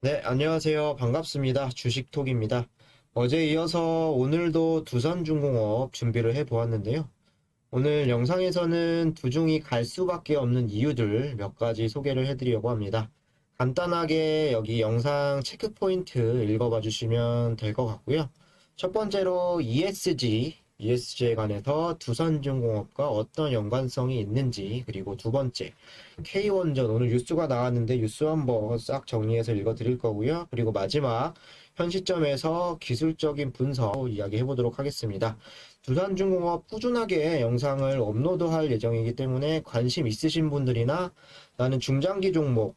네, 안녕하세요. 반갑습니다. 주식톡입니다. 어제 이어서 오늘도 두산중공업 준비를 해보았는데요. 오늘 영상에서는 두중이 갈 수밖에 없는 이유들 몇 가지 소개를 해드리려고 합니다. 간단하게 여기 영상 체크 포인트 읽어봐 주시면 될 것 같고요. 첫 번째로 ESG에 관해서 두산중공업과 어떤 연관성이 있는지, 그리고 두 번째, K원전 오늘 뉴스가 나왔는데 뉴스 한번 싹 정리해서 읽어드릴 거고요. 그리고 마지막 현 시점에서 기술적인 분석 이야기해 보도록 하겠습니다. 두산중공업 꾸준하게 영상을 업로드할 예정이기 때문에 관심 있으신 분들이나 나는 중장기 종목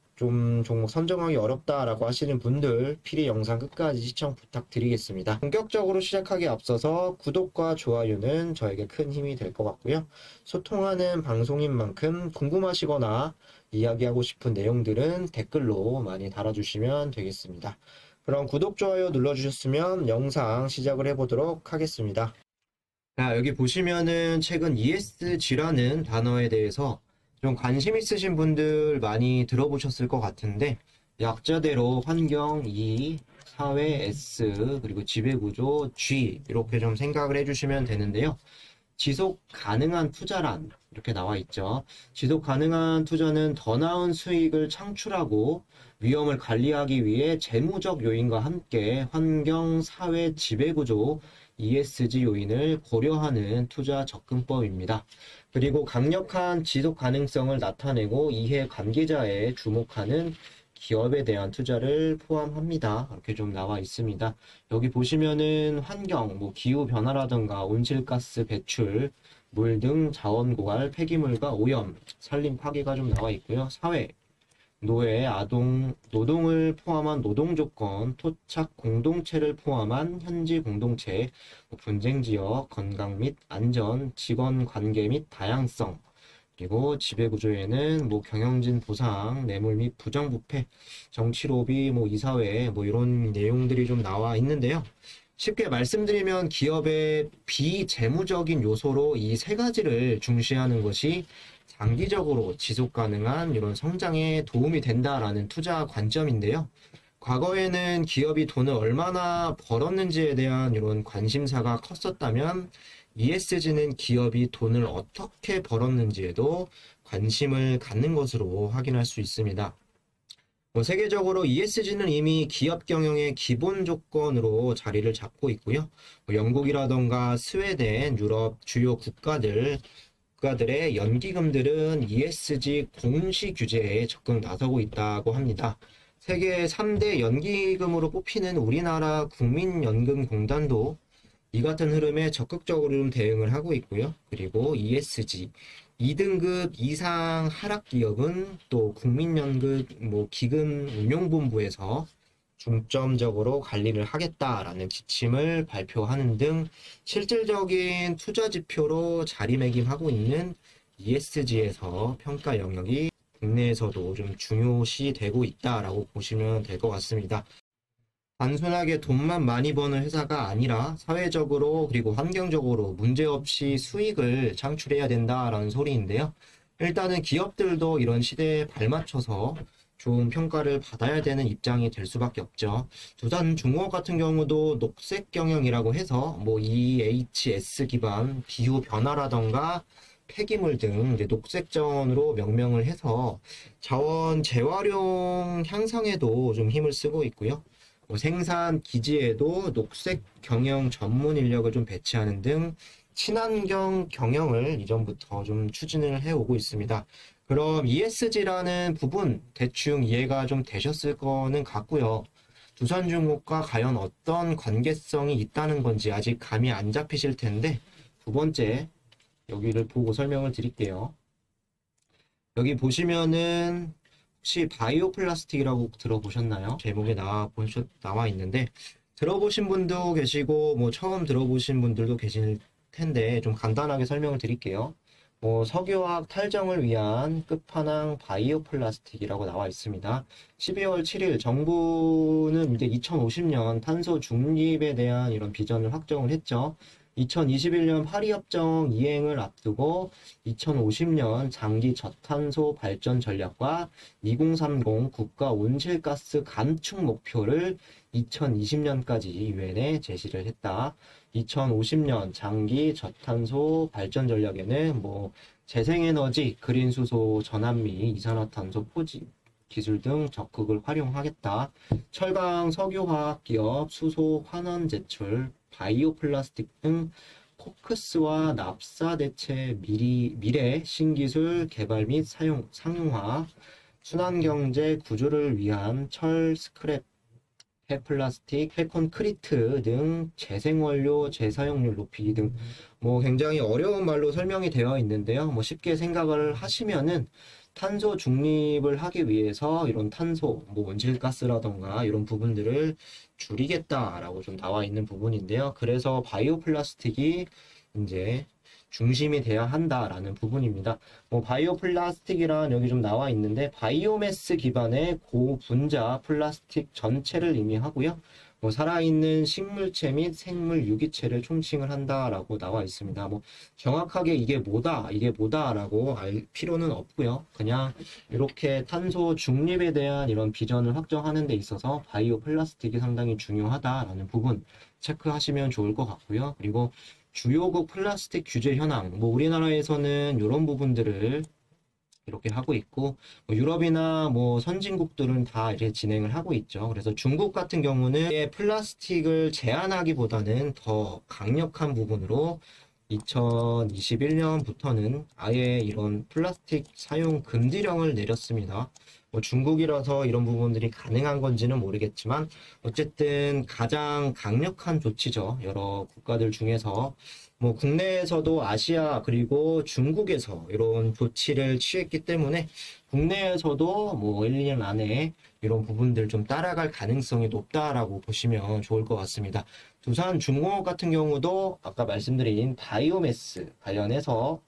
선정하기 어렵다라고 하시는 분들 필히 영상 끝까지 시청 부탁드리겠습니다. 본격적으로 시작하기에 앞서서 구독과 좋아요는 저에게 큰 힘이 될 것 같고요. 소통하는 방송인 만큼 궁금하시거나 이야기하고 싶은 내용들은 댓글로 많이 달아주시면 되겠습니다. 그럼 구독, 좋아요 눌러주셨으면 영상 시작을 해보도록 하겠습니다. 자, 여기 보시면은 최근 ESG라는 단어에 대해서 좀 관심 있으신 분들 많이 들어보셨을 것 같은데, 약자대로 환경 E, 사회 S, 그리고 지배구조 G 이렇게 좀 생각을 해주시면 되는데요. 지속 가능한 투자란 이렇게 나와 있죠. 지속 가능한 투자는 더 나은 수익을 창출하고 위험을 관리하기 위해 재무적 요인과 함께 환경, 사회, 지배구조, ESG 요인을 고려하는 투자 접근법입니다. 그리고 강력한 지속 가능성을 나타내고 이해 관계자에 주목하는 기업에 대한 투자를 포함합니다. 이렇게 좀 나와 있습니다. 여기 보시면은 환경, 기후 변화라든가 온실가스 배출, 물 등 자원 고갈, 폐기물과 오염, 산림 파괴가 좀 나와 있고요. 사회, 노예, 아동, 노동을 포함한 노동 조건, 토착 공동체를 포함한 현지 공동체, 분쟁 지역, 건강 및 안전, 직원 관계 및 다양성, 그리고 지배구조에는 경영진 보상, 뇌물 및 부정부패, 정치 로비, 이사회, 이런 내용들이 좀 나와 있는데요. 쉽게 말씀드리면 기업의 비재무적인 요소로 이 세 가지를 중시하는 것이 장기적으로 지속 가능한 이런 성장에 도움이 된다라는 투자 관점인데요. 과거에는 기업이 돈을 얼마나 벌었는지에 대한 이런 관심사가 컸었다면 ESG는 기업이 돈을 어떻게 벌었는지에도 관심을 갖는 것으로 확인할 수 있습니다. 세계적으로 ESG는 이미 기업 경영의 기본 조건으로 자리를 잡고 있고요. 영국이라던가 스웨덴, 유럽 주요 국가들의 연기금들은 ESG 공시 규제에 적극 나서고 있다고 합니다. 세계 3대 연기금으로 뽑히는 우리나라 국민연금공단도 이 같은 흐름에 적극적으로 좀 대응을 하고 있고요. 그리고 ESG 2등급 이상 하락 기업은 또 국민연금 기금 운용본부에서 중점적으로 관리를 하겠다라는 지침을 발표하는 등 실질적인 투자 지표로 자리매김하고 있는 ESG에서 평가 영역이 국내에서도 좀 중요시되고 있다라고 보시면 될 것 같습니다. 단순하게 돈만 많이 버는 회사가 아니라 사회적으로 그리고 환경적으로 문제없이 수익을 창출해야 된다라는 소리인데요. 일단은 기업들도 이런 시대에 발맞춰서 좋은 평가를 받아야 되는 입장이 될 수밖에 없죠. 두산중공업 같은 경우도 녹색 경영이라고 해서 EHS 기반 기후 변화라던가 폐기물 등 이제 녹색 자원으로 명명을 해서 자원 재활용 향상에도 좀 힘을 쓰고 있고요. 생산 기지에도 녹색 경영 전문 인력을 좀 배치하는 등 친환경 경영을 이전부터 좀 추진을 해오고 있습니다. 그럼 ESG라는 부분 대충 이해가 좀 되셨을 거는 같고요. 두산중공업과 과연 어떤 관계성이 있다는 건지 아직 감이 안 잡히실 텐데, 두 번째 여기를 보고 설명을 드릴게요. 여기 보시면은 혹시 바이오 플라스틱이라고 들어보셨나요? 제목에 나와 있는데, 들어보신 분도 계시고 처음 들어보신 분들도 계실 텐데 좀 간단하게 설명을 드릴게요. 석유화학 탈정을 위한 끝판왕 바이오 플라스틱이라고 나와 있습니다. 12월 7일 정부는 이제 2050년 탄소 중립에 대한 이런 비전을 확정을 했죠. 2021년 파리협정 이행을 앞두고 2050년 장기 저탄소 발전 전략과 2030 국가 온실가스 감축 목표를 2020년까지 유엔에 제시를 했다. 2050년 장기 저탄소 발전 전략에는 재생에너지, 그린 수소 전환 및 이산화탄소 포집 기술 등 적극을 활용하겠다. 철강, 석유화학 기업, 수소, 환원 제출, 바이오 플라스틱 등 코크스와 납사 대체 미래 신기술 개발 및 상용화, 순환경제 구조를 위한 철 스크랩, 폐플라스틱, 폐콘크리트 등 재생원료 재사용률 높이기 등 굉장히 어려운 말로 설명이 되어 있는데요. 쉽게 생각을 하시면은 탄소 중립을 하기 위해서 이런 탄소, 온실가스라던가 이런 부분들을 줄이겠다라고 좀 나와 있는 부분인데요. 그래서 바이오 플라스틱이 이제 중심이 돼야 한다라는 부분입니다. 바이오 플라스틱이란 여기 좀 나와 있는데 바이오매스 기반의 고분자 플라스틱 전체를 의미하고요. 살아있는 식물체 및 생물 유기체를 총칭을 한다라고 나와 있습니다. 정확하게 이게 뭐다라고 알 필요는 없고요. 그냥 이렇게 탄소 중립에 대한 이런 비전을 확정하는 데 있어서 바이오 플라스틱이 상당히 중요하다라는 부분 체크하시면 좋을 것 같고요. 그리고 주요국 플라스틱 규제 현황, 우리나라에서는 이런 부분들을 이렇게 하고 있고 유럽이나 선진국들은 다 이렇게 진행을 하고 있죠. 그래서 중국 같은 경우는 플라스틱을 제한하기보다는 더 강력한 부분으로 2021년부터는 아예 이런 플라스틱 사용 금지령을 내렸습니다. 중국이라서 이런 부분들이 가능한 건지는 모르겠지만 어쨌든 가장 강력한 조치죠. 여러 국가들 중에서 국내에서도 아시아 그리고 중국에서 이런 조치를 취했기 때문에 국내에서도 1, 2년 안에 이런 부분들 좀 따라갈 가능성이 높다라고 보시면 좋을 것 같습니다. 두산중공업 같은 경우도 아까 말씀드린 바이오매스 관련해서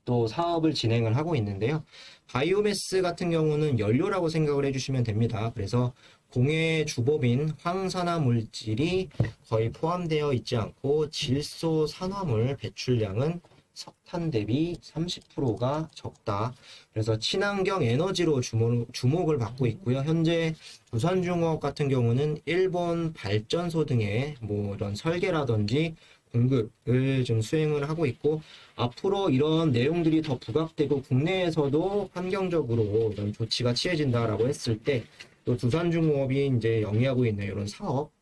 또 사업을 진행을 하고 있는데요. 바이오매스 같은 경우는 연료라고 생각을 해주시면 됩니다. 그래서 공해 주법인 황산화 물질이 거의 포함되어 있지 않고 질소 산화물 배출량은 석탄 대비 30%가 적다. 그래서 친환경 에너지로 주목을 받고 있고요. 현재 두산중공업 같은 경우는 일본 발전소 등의 이런 설계라든지 공급을 좀 수행을 하고 있고 앞으로 이런 내용들이 더 부각되고 국내에서도 환경적으로 이런 조치가 취해진다라고 했을 때 또 두산중공업이 이제 영위하고 있는 이런 사업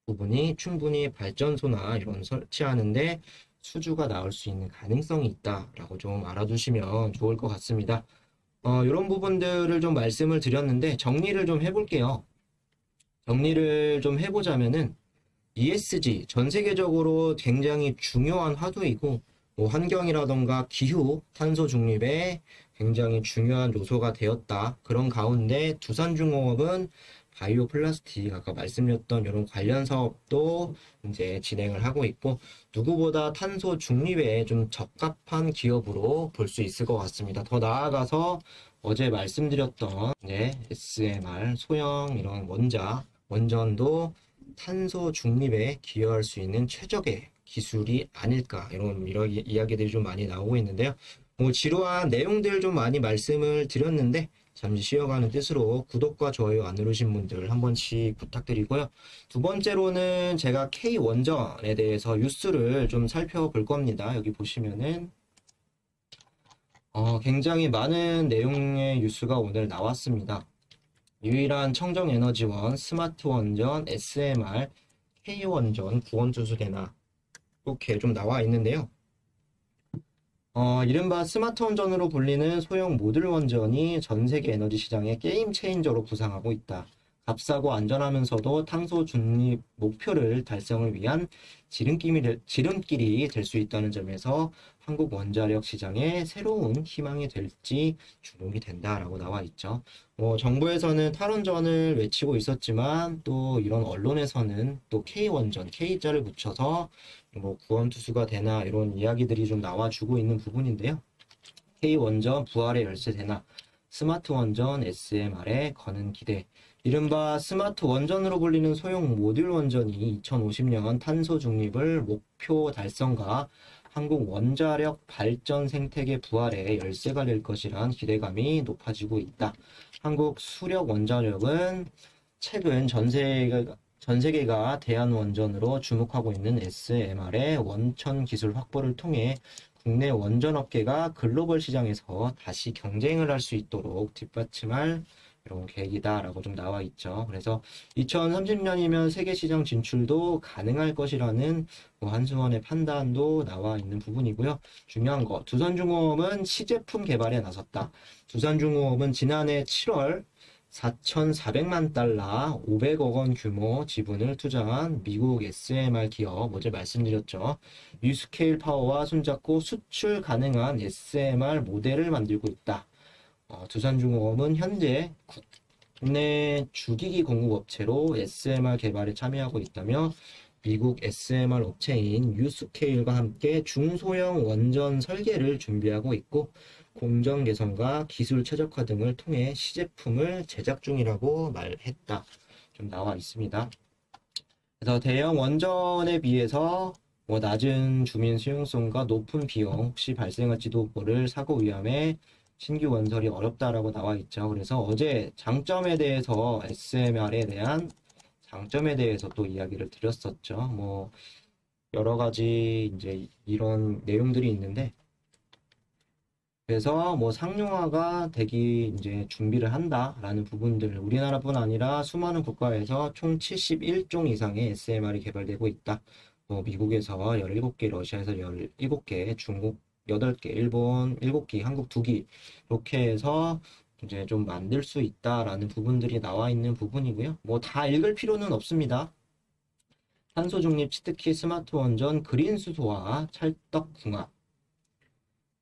부분이 충분히 발전소나 이런 설치하는데 수주가 나올 수 있는 가능성이 있다라고 좀 알아두시면 좋을 것 같습니다. 이런 부분들을 좀 말씀을 드렸는데 정리를 좀 해볼게요. 정리를 좀 해보자면은 ESG 전 세계적으로 굉장히 중요한 화두이고 환경이라던가 기후, 탄소 중립에 굉장히 중요한 요소가 되었다. 그런 가운데 두산중공업은 바이오 플라스틱 아까 말씀드렸던 이런 관련 사업도 이제 진행을 하고 있고 누구보다 탄소 중립에 좀 적합한 기업으로 볼 수 있을 것 같습니다. 더 나아가서 어제 말씀드렸던 SMR, 소형 이런 원전도 탄소 중립에 기여할 수 있는 최적의 기술이 아닐까 이런 이야기들이 좀 많이 나오고 있는데요. 지루한 내용들 좀 많이 말씀을 드렸는데 잠시 쉬어가는 뜻으로 구독과 좋아요 안 누르신 분들 한 번씩 부탁드리고요. 두 번째로는 제가 K원전에 대해서 뉴스를 좀 살펴볼 겁니다. 여기 보시면은 굉장히 많은 내용의 뉴스가 오늘 나왔습니다. 유일한 청정에너지원, 스마트원전, SMR, K원전, 구원투수대나 이렇게 좀 나와 있는데요. 이른바 스마트원전으로 불리는 소형 모듈 원전이 전 세계 에너지 시장의 게임 체인저로 부상하고 있다. 값싸고 안전하면서도 탄소 중립 목표를 달성을 위한 지름길이 될 수 있다는 점에서 한국 원자력 시장의 새로운 희망이 될지 주목이 된다라고 나와 있죠. 정부에서는 탈원전을 외치고 있었지만 또 이런 언론에서는 또 K원전, K자를 붙여서 구원투수가 되나 이런 이야기들이 좀 나와주고 있는 부분인데요. K원전 부활의 열쇠 되나 스마트원전 SMR에 거는 기대 이른바 스마트 원전으로 불리는 소형 모듈 원전이 2050년 탄소 중립을 목표 달성과 한국 원자력 발전 생태계 부활의 열쇠가 될 것이란 기대감이 높아지고 있다. 한국 수력 원자력은 최근 전 세계가 대한원전으로 주목하고 있는 SMR의 원천 기술 확보를 통해 국내 원전 업계가 글로벌 시장에서 다시 경쟁을 할 수 있도록 뒷받침할 이런 계획이다라고 좀 나와 있죠. 그래서 2030년이면 세계 시장 진출도 가능할 것이라는 한수원의 판단도 나와 있는 부분이고요. 중요한 거, 두산중공업은 시제품 개발에 나섰다. 두산중공업은 지난해 7월 4,400만 달러, 500억 원 규모 지분을 투자한 미국 SMR 기업, 어제 말씀드렸죠. 유스케일 파워와 손잡고 수출 가능한 SMR 모델을 만들고 있다. 두산중공업은 현재 국내 주기기 공급업체로 SMR 개발에 참여하고 있다며 미국 SMR 업체인 유스케일과 함께 중소형 원전 설계를 준비하고 있고 공정 개선과 기술 최적화 등을 통해 시제품을 제작 중이라고 말했다. 좀 나와 있습니다. 그래서 대형 원전에 비해서 낮은 주민 수용성과 높은 비용, 혹시 발생할지도 모를 사고 위험에 신규 건설이 어렵다라고 나와 있죠. 그래서 어제 장점에 대해서 SMR에 대한 장점에 대해서 또 이야기를 드렸었죠. 여러 가지 이제 이런 내용들이 있는데, 그래서 상용화가 되기 이제 준비를 한다라는 부분들, 우리나라뿐 아니라 수많은 국가에서 총 71종 이상의 SMR이 개발되고 있다. 미국에서 17개, 러시아에서 17개, 중국 8개, 일본 7개, 한국 2개 이렇게 해서 이제 좀 만들 수 있다라는 부분들이 나와 있는 부분이고요. 다 읽을 필요는 없습니다. 탄소 중립 치트키 스마트 원전 그린 수소와 찰떡 궁합.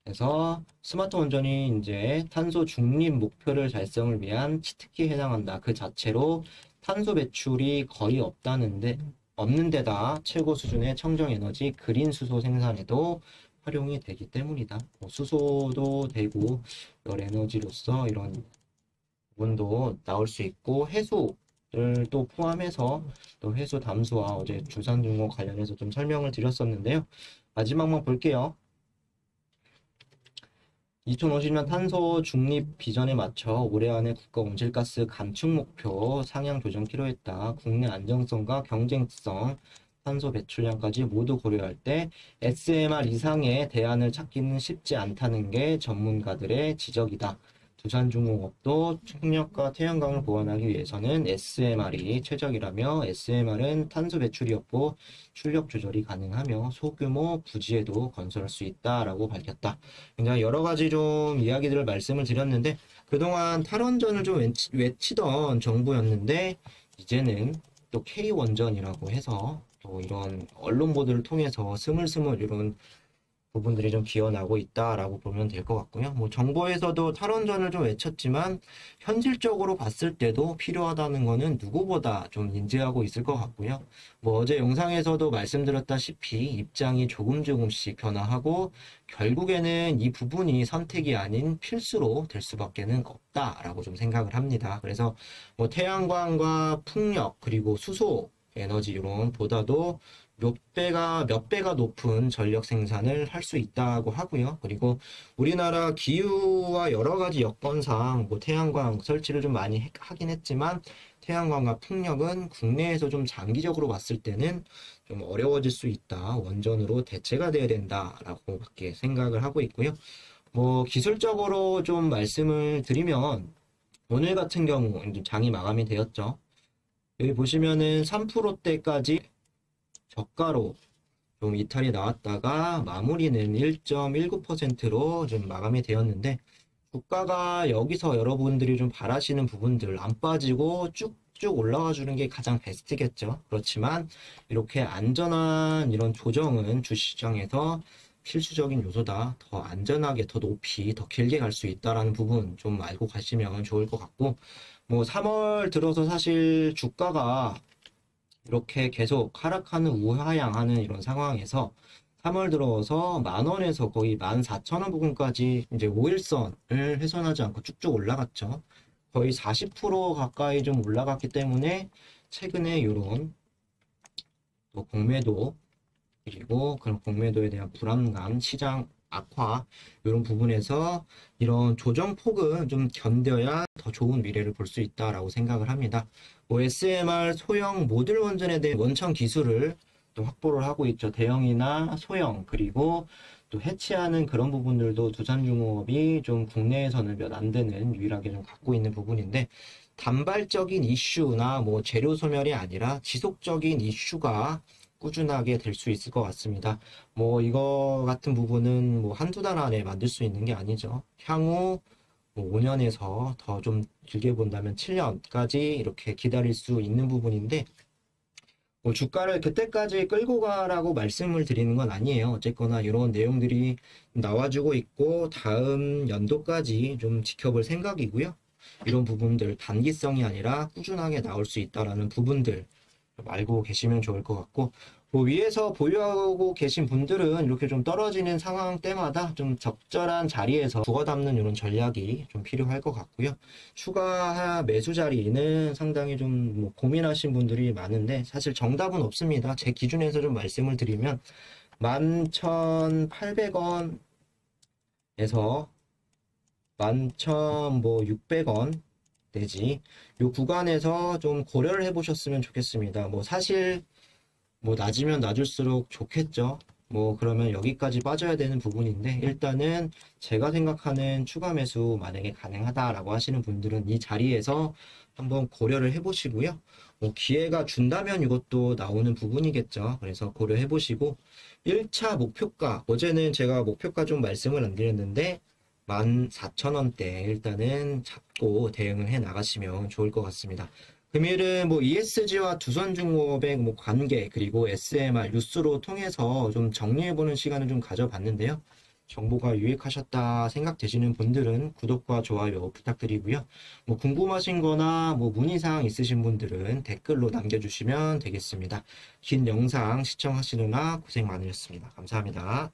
그래서 스마트 원전이 이제 탄소 중립 목표를 달성을 위한 치트키에 해당한다. 그 자체로 탄소 배출이 거의 없는 데다 최고 수준의 청정 에너지 그린 수소 생산에도 활용이 되기 때문이다. 수소도 되고 열 에너지로서 이런 부분도 나올 수 있고 해수를 또 포함해서 또 해수 담수와 어제 두산중공업 관련해서 좀 설명을 드렸었는데요. 마지막만 볼게요. 2050년 탄소 중립 비전에 맞춰 올해 안에 국가 온실가스 감축 목표 상향 조정 필요했다. 국내 안정성과 경쟁성, 탄소 배출량까지 모두 고려할 때 SMR 이상의 대안을 찾기는 쉽지 않다는 게 전문가들의 지적이다. 두산중공업도 풍력과 태양광을 보완하기 위해서는 SMR이 최적이라며 SMR은 탄소 배출이 없고 출력 조절이 가능하며 소규모 부지에도 건설할 수 있다라고 밝혔다. 굉장히 여러 가지 좀 이야기들을 말씀을 드렸는데 그동안 탈원전을 좀 외치던 정부였는데 이제는 또 K원전이라고 해서 또 이런 언론 보도를 통해서 스물스물 이런 부분들이 좀 기어나고 있다라고 보면 될 것 같고요. 정부에서도 탈원전을 좀 외쳤지만 현실적으로 봤을 때도 필요하다는 거는 누구보다 좀 인지하고 있을 것 같고요. 어제 영상에서도 말씀드렸다시피 입장이 조금씩 변화하고 결국에는 이 부분이 선택이 아닌 필수로 될 수밖에는 없다라고 좀 생각을 합니다. 그래서 태양광과 풍력 그리고 수소 에너지 이론 보다도 몇 배가 높은 전력 생산을 할 수 있다고 하고요. 그리고 우리나라 기후와 여러 가지 여건상 태양광 설치를 좀 많이 하긴 했지만 태양광과 풍력은 국내에서 좀 장기적으로 봤을 때는 좀 어려워질 수 있다. 원전으로 대체가 돼야 된다라고 밖에 생각을 하고 있고요. 기술적으로 좀 말씀을 드리면 오늘 같은 경우 이제 장이 마감이 되었죠. 여기 보시면은 3%대까지 저가로 좀 이탈이 나왔다가 마무리는 1.19%로 좀 마감이 되었는데 주가가 여기서 여러분들이 좀 바라시는 부분들 안 빠지고 쭉쭉 올라가 주는 게 가장 베스트겠죠. 그렇지만 이렇게 안전한 이런 조정은 주시장에서 필수적인 요소다. 더 안전하게 더 높이 더 길게 갈 수 있다라는 부분 좀 알고 가시면 좋을 것 같고 3월 들어서 사실 주가가 이렇게 계속 하락하는 우하향하는 이런 상황에서 3월 들어서 10,000원에서 거의 14,000원 부근까지 이제 5일선을 훼손하지 않고 쭉쭉 올라갔죠. 거의 40% 가까이 좀 올라갔기 때문에 최근에 이런 또 공매도 그리고 그런 공매도에 대한 불안감, 시장 악화 이런 부분에서 이런 조정폭은 좀 견뎌야 더 좋은 미래를 볼 수 있다라고 생각을 합니다. 뭐 SMR 소형 모듈 원전에 대한 원천 기술을 또 확보를 하고 있죠. 대형이나 소형 그리고 또 해치하는 그런 부분들도 두산중공업이 좀 국내에서는 몇 안 되는 유일하게 좀 갖고 있는 부분인데 단발적인 이슈나 뭐 재료 소멸이 아니라 지속적인 이슈가 꾸준하게 될 수 있을 것 같습니다. 뭐 이거 같은 부분은 뭐 한두 달 안에 만들 수 있는 게 아니죠. 향후 뭐 5년에서 더 좀 길게 본다면 7년까지 이렇게 기다릴 수 있는 부분인데 뭐 주가를 그때까지 끌고 가라고 말씀을 드리는 건 아니에요. 어쨌거나 이런 내용들이 나와주고 있고 다음 연도까지 좀 지켜볼 생각이고요. 이런 부분들 단기성이 아니라 꾸준하게 나올 수 있다라는 부분들 알고 계시면 좋을 것 같고 뭐 위에서 보유하고 계신 분들은 이렇게 좀 떨어지는 상황 때마다 좀 적절한 자리에서 주거 담는 이런 전략이 좀 필요할 것 같고요. 추가 매수 자리는 상당히 좀뭐 고민하신 분들이 많은데 사실 정답은 없습니다. 제 기준에서 좀 말씀을 드리면 11,800원에서 11,600원 내지 요 구간에서 좀 고려를 해보셨으면 좋겠습니다. 뭐 사실 뭐 낮으면 낮을수록 좋겠죠. 뭐 그러면 여기까지 빠져야 되는 부분인데 일단은 제가 생각하는 추가 매수 만약에 가능하다라고 하시는 분들은 이 자리에서 한번 고려를 해보시고요. 뭐 기회가 준다면 이것도 나오는 부분이겠죠. 그래서 고려해 보시고 1차 목표가 어제는 제가 목표가 좀 말씀을 안 드렸는데 14,000원대 일단은 잡고 대응을 해 나가시면 좋을 것 같습니다. 금일은 뭐 ESG와 두산중공업의 뭐 관계 그리고 SMR 뉴스로 통해서 좀 정리해보는 시간을 좀 가져봤는데요. 정보가 유익하셨다 생각되시는 분들은 구독과 좋아요 부탁드리고요. 뭐 궁금하신 거나 뭐 문의사항 있으신 분들은 댓글로 남겨주시면 되겠습니다. 긴 영상 시청하시느라 고생 많으셨습니다. 감사합니다.